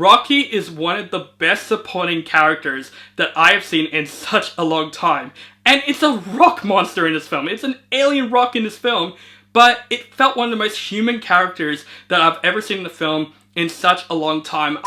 Rocky is one of the best supporting characters that I have seen in such a long time. And it's a rock monster in this film. It's an alien rock in this film, but it felt one of the most human characters that I've ever seen in the film in such a long time.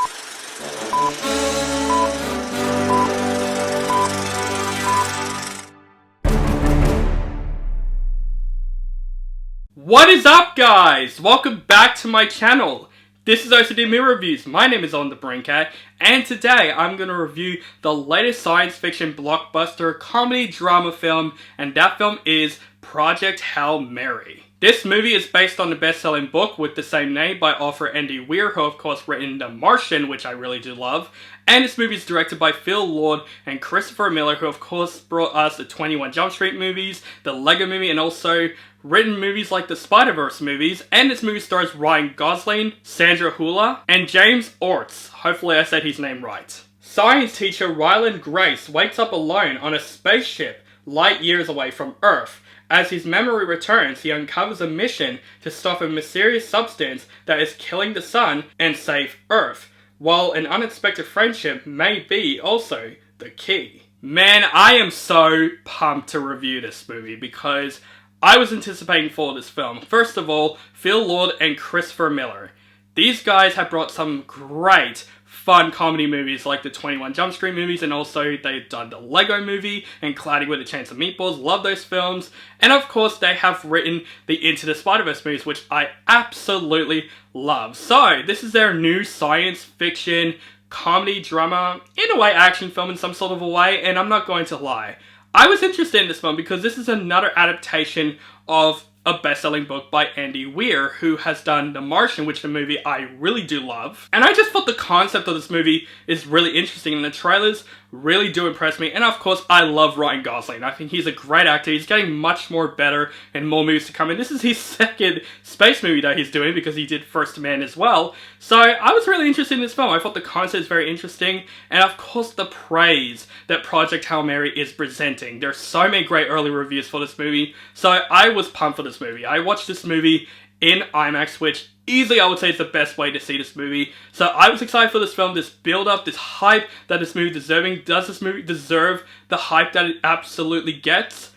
What is up, guys? Welcome back to my channel. This is OCD Movie Reviews. My name is On The Brinkat, and today I'm going to review the latest science fiction blockbuster comedy drama film, and that film is Project Hail Mary. This movie is based on the best-selling book with the same name by author Andy Weir, who of course written The Martian, which I really do love. And this movie is directed by Phil Lord and Christopher Miller, who of course brought us the 21 Jump Street movies, the Lego movie, and also written movies like the Spider-Verse movies. And this movie stars Ryan Gosling, Sandra Hüller, and James Ortiz. Hopefully I said his name right. Science teacher Ryland Grace wakes up alone on a spaceship light years away from Earth. As his memory returns, he uncovers a mission to stop a mysterious substance that is killing the sun and save Earth, while an unexpected friendship may be also the key. Man, I am so pumped to review this movie because I was anticipating for this film. First of all, Phil Lord and Christopher Miller. These guys have brought some great fun comedy movies like the 21 Jump Street movies, and also they've done the Lego movie and Cloudy with a Chance of Meatballs. Love those films. And of course they have written the Into the Spider-Verse movies, which I absolutely love. So this is their new science fiction comedy drama, in a way action film in some sort of a way, and I'm not going to lie. I was interested in this film because this is another adaptation of a best-selling book by Andy Weir, who has done The Martian, which is a movie I really do love. And I just thought the concept of this movie is really interesting, and the trailers really do impress me. And of course, I love Ryan Gosling. I think he's a great actor. He's getting much more better and more movies to come. And this is his second space movie that he's doing because he did First Man as well. So I was really interested in this film. I thought the concept is very interesting. And of course, the praise that Project Hail Mary is presenting. There's so many great early reviews for this movie. So I was pumped for this movie. I watched this movie in IMAX, which easily I would say is the best way to see this movie. So I was excited for this film, this build-up, this hype that this movie is deserving. Does this movie deserve the hype that it absolutely gets?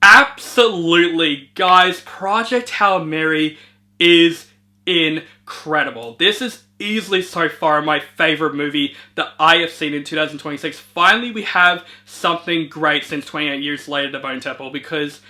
Absolutely. Guys, Project Hail Mary is incredible. This is easily so far my favorite movie that I have seen in 2026. Finally, we have something great since 28 years later, The Bone Temple, because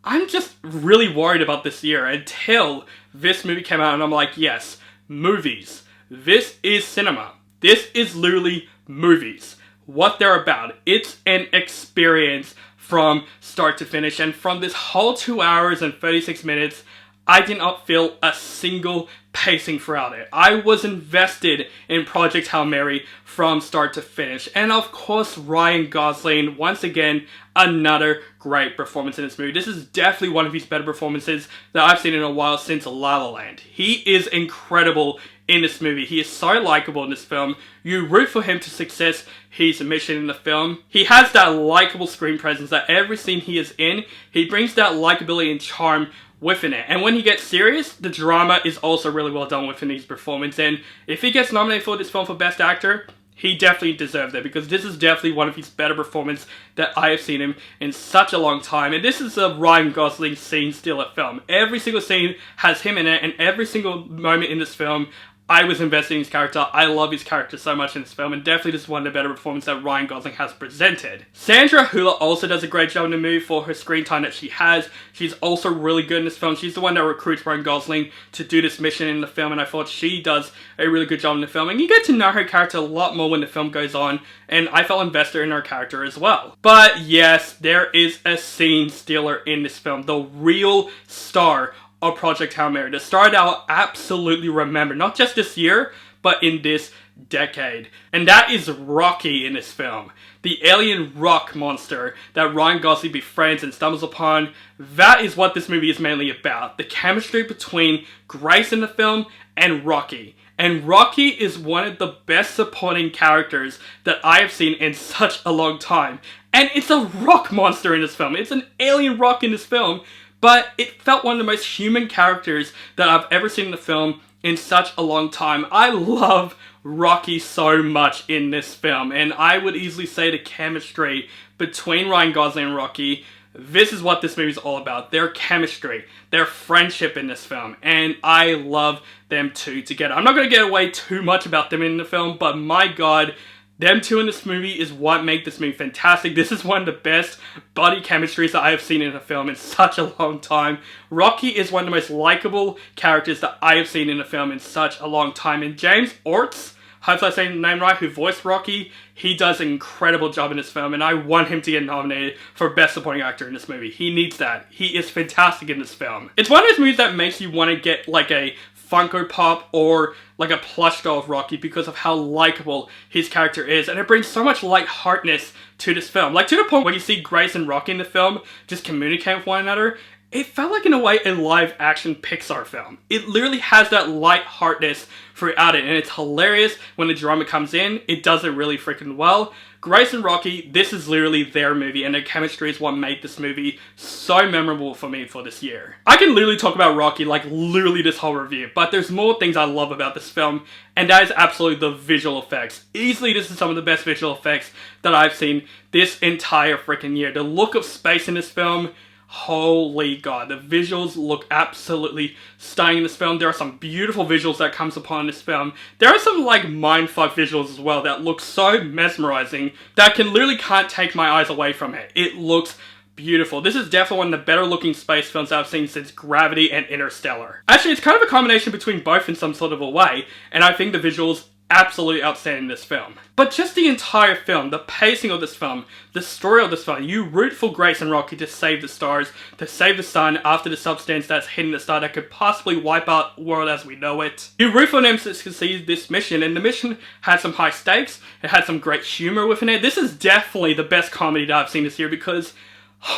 I'm just really worried about this year until this movie came out and I'm like, yes, movies. This is cinema. This is literally movies. What they're about. It's an experience from start to finish, and from this whole 2 hours and 36 minutes, I did not feel a single pacing throughout it. I was invested in Project Hail Mary from start to finish. And of course, Ryan Gosling, once again, another great performance in this movie. This is definitely one of his better performances that I've seen in a while since La La Land. He is incredible in this movie. He is so likable in this film. You root for him to success his mission in the film. He has that likable screen presence that every scene he is in, he brings that likability and charm within it. And when he gets serious, the drama is also really well done within his performance. And if he gets nominated for this film for Best Actor, he definitely deserves it, because this is definitely one of his better performances that I have seen him in such a long time. And this is a Ryan Gosling scene stealer film. Every single scene has him in it, and every single moment in this film, I was invested in his character. I love his character so much in this film, and definitely this is one of the better performances that Ryan Gosling has presented. Sandra Hüller also does a great job in the movie for her screen time that she has. She's also really good in this film. She's the one that recruits Ryan Gosling to do this mission in the film, and I thought she does a really good job in the film. And you get to know her character a lot more when the film goes on, and I felt invested in her character as well. But yes, there is a scene stealer in this film. The real star of Project Hail Mary. The star that I'll absolutely remember, not just this year, but in this decade. And that is Rocky in this film. The alien rock monster that Ryan Gosling befriends and stumbles upon. That is what this movie is mainly about. The chemistry between Grace in the film and Rocky. And Rocky is one of the best supporting characters that I have seen in such a long time. And it's a rock monster in this film. It's an alien rock in this film. But it felt one of the most human characters that I've ever seen in the film in such a long time. I love Rocky so much in this film, and I would easily say the chemistry between Ryan Gosling and Rocky, this is what this movie is all about. Their chemistry, their friendship in this film, and I love them two together. I'm not going to get away too much about them in the film, but my god, them two in this movie is what make this movie fantastic. This is one of the best buddy chemistries that I have seen in a film in such a long time. Rocky is one of the most likable characters that I have seen in a film in such a long time, and James Ortiz, hopefully I say the name right, who voiced Rocky, he does an incredible job in this film, and I want him to get nominated for Best Supporting Actor in this movie. He needs that. He is fantastic in this film. It's one of those movies that makes you want to get like a Funko Pop or like a plush doll of Rocky because of how likable his character is, and it brings so much lightheartedness to this film. Like to the point where you see Grace and Rocky in the film just communicate with one another. It felt like, in a way, a live-action Pixar film. It literally has that lightheartedness throughout it, and it's hilarious when the drama comes in. It does it really freaking well. Grace and Rocky, this is literally their movie, and their chemistry is what made this movie so memorable for me for this year. I can literally talk about Rocky like literally this whole review, but there's more things I love about this film, and that is absolutely the visual effects. Easily, this is some of the best visual effects that I've seen this entire freaking year. The look of space in this film, holy god, the visuals look absolutely stunning in this film. There are some beautiful visuals that comes upon this film. There are some like mindfuck visuals as well that look so mesmerizing that I literally can't take my eyes away from it. It looks beautiful. This is definitely one of the better looking space films I've seen since Gravity and Interstellar. Actually, it's kind of a combination between both in some sort of a way, and I think the visuals absolutely outstanding in this film. But just the entire film, the pacing of this film, the story of this film, you root for Grace and Rocky to save the stars, to save the sun after the substance that's hitting the star that could possibly wipe out the world as we know it. You root for them to succeed this mission, and the mission had some high stakes, it had some great humor within it. This is definitely the best comedy that I've seen this year because,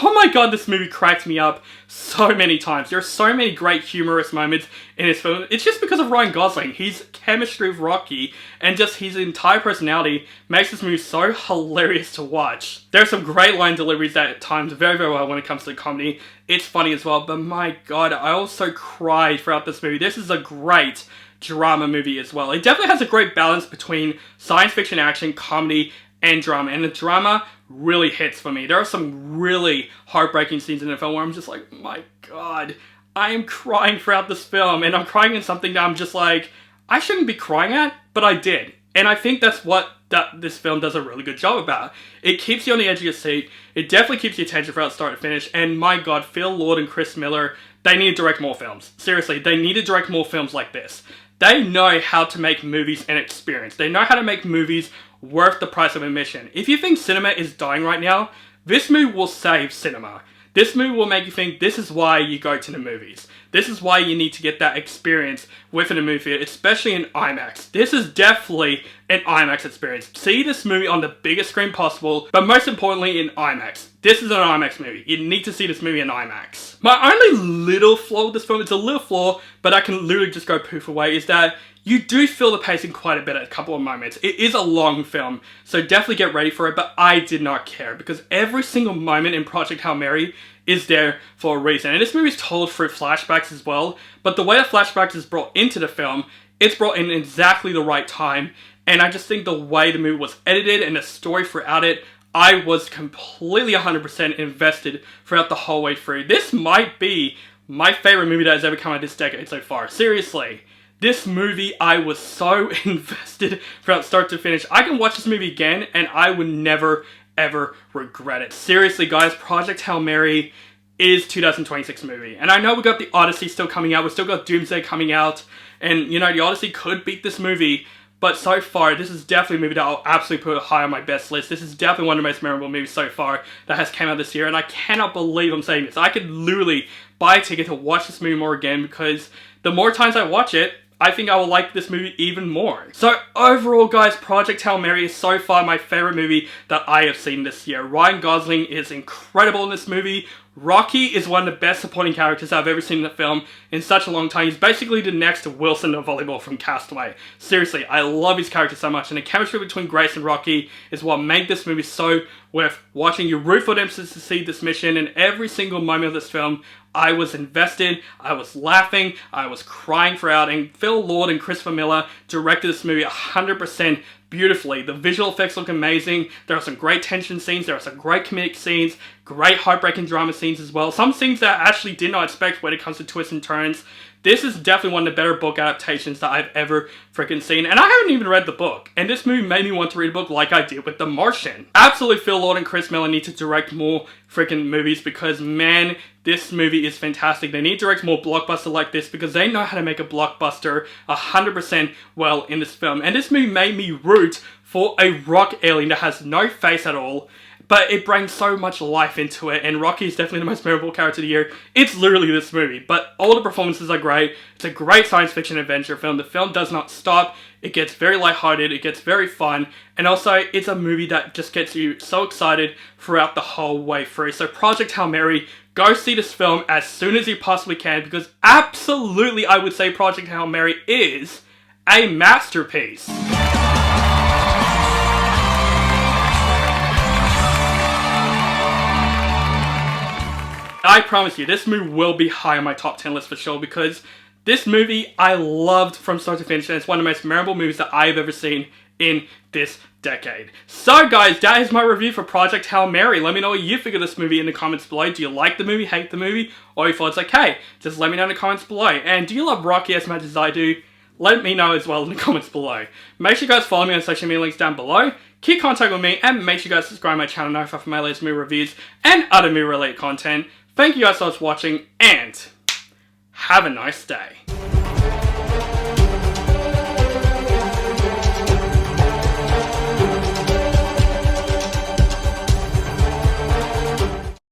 oh my god, this movie cracked me up so many times. There are so many great humorous moments in this film. It's just because of Ryan Gosling. His chemistry with Rocky and just his entire personality makes this movie so hilarious to watch. There are some great line deliveries that at times very, very well when it comes to comedy. It's funny as well, but my god, I also cried throughout this movie. This is a great drama movie as well. It definitely has a great balance between science fiction, action, comedy, and drama, and the drama really hits for me. There are some really heartbreaking scenes in the film where I'm just like, my god, I am crying throughout this film, and I'm crying in something that I'm just like, I shouldn't be crying at, but I did. And I think that's what this film does a really good job about. It keeps you on the edge of your seat, it definitely keeps your attention throughout start to finish, and my god, Phil Lord and Chris Miller, they need to direct more films. Seriously, they need to direct more films like this. They know how to make movies an experience. They know how to make movies worth the price of admission. If you think cinema is dying right now, this movie will save cinema. This movie will make you think this is why you go to the movies. This is why you need to get that experience within a movie theater, especially in IMAX. This is definitely an IMAX experience. See this movie on the biggest screen possible, but most importantly in IMAX. This is an IMAX movie. You need to see this movie in IMAX. My only little flaw with this film, it's a little flaw, but I can literally just go poof away, is that you do feel the pacing quite a bit at a couple of moments. It is a long film, so definitely get ready for it, but I did not care because every single moment in Project Hail Mary is there for a reason. And this movie is told through flashbacks as well, but the way the flashbacks is brought into the film, it's brought in exactly the right time, and I just think the way the movie was edited and the story throughout it, I was completely 100% invested throughout the whole way through. This might be my favorite movie that has ever come out this decade so far. Seriously. This movie, I was so invested from start to finish. I can watch this movie again, and I would never, ever regret it. Seriously, guys, Project Hail Mary is 2026 movie. And I know we got the Odyssey still coming out. We still got Doomsday coming out. And, you know, the Odyssey could beat this movie. But so far, this is definitely a movie that I'll absolutely put high on my best list. This is definitely one of the most memorable movies so far that has come out this year. And I cannot believe I'm saying this. I could literally buy a ticket to watch this movie more again because the more times I watch it, I think I will like this movie even more. So overall, guys, Project Hail Mary is so far my favorite movie that I have seen this year. Ryan Gosling is incredible in this movie. Rocky is one of the best supporting characters I've ever seen in a film in such a long time. He's basically the next Wilson of volleyball from Castaway. Seriously, I love his character so much, and the chemistry between Grace and Rocky is what made this movie so worth watching. You root for them to succeed this mission, and every single moment of this film, I was invested, I was laughing, I was crying throughout, and Phil Lord and Christopher Miller directed this movie 100% beautifully. The visual effects look amazing, there are some great tension scenes, there are some great comedic scenes, great heartbreaking drama scenes as well. Some scenes that I actually did not expect when it comes to twists and turns. This is definitely one of the better book adaptations that I've ever freaking seen, and I haven't even read the book, and this movie made me want to read a book like I did with The Martian. Absolutely, Phil Lord and Chris Miller need to direct more freaking movies because, man, this movie is fantastic. They need to direct more blockbuster like this because they know how to make a blockbuster 100% well in this film. And this movie made me root for a rock alien that has no face at all, but it brings so much life into it, and Rocky is definitely the most memorable character of the year. It's literally this movie, but all the performances are great. It's a great science fiction adventure film. The film does not stop. It gets very lighthearted, it gets very fun, and also it's a movie that just gets you so excited throughout the whole way through. So Project Hail Mary, go see this film as soon as you possibly can, because absolutely I would say Project Hail Mary is a masterpiece. I promise you, this movie will be high on my top 10 list for sure, because this movie I loved from start to finish, and it's one of the most memorable movies that I've ever seen in this decade. So guys, that is my review for Project Hail Mary. Let me know what you think of this movie in the comments below. Do you like the movie, hate the movie, or you thought it's okay? Just let me know in the comments below. And do you love Rocky as much as I do? Let me know as well in the comments below. Make sure you guys follow me on social media links down below. Keep contact with me, and make sure you guys subscribe to my channel now for my latest movie reviews and other movie related content. Thank you guys so much for watching, and have a nice day.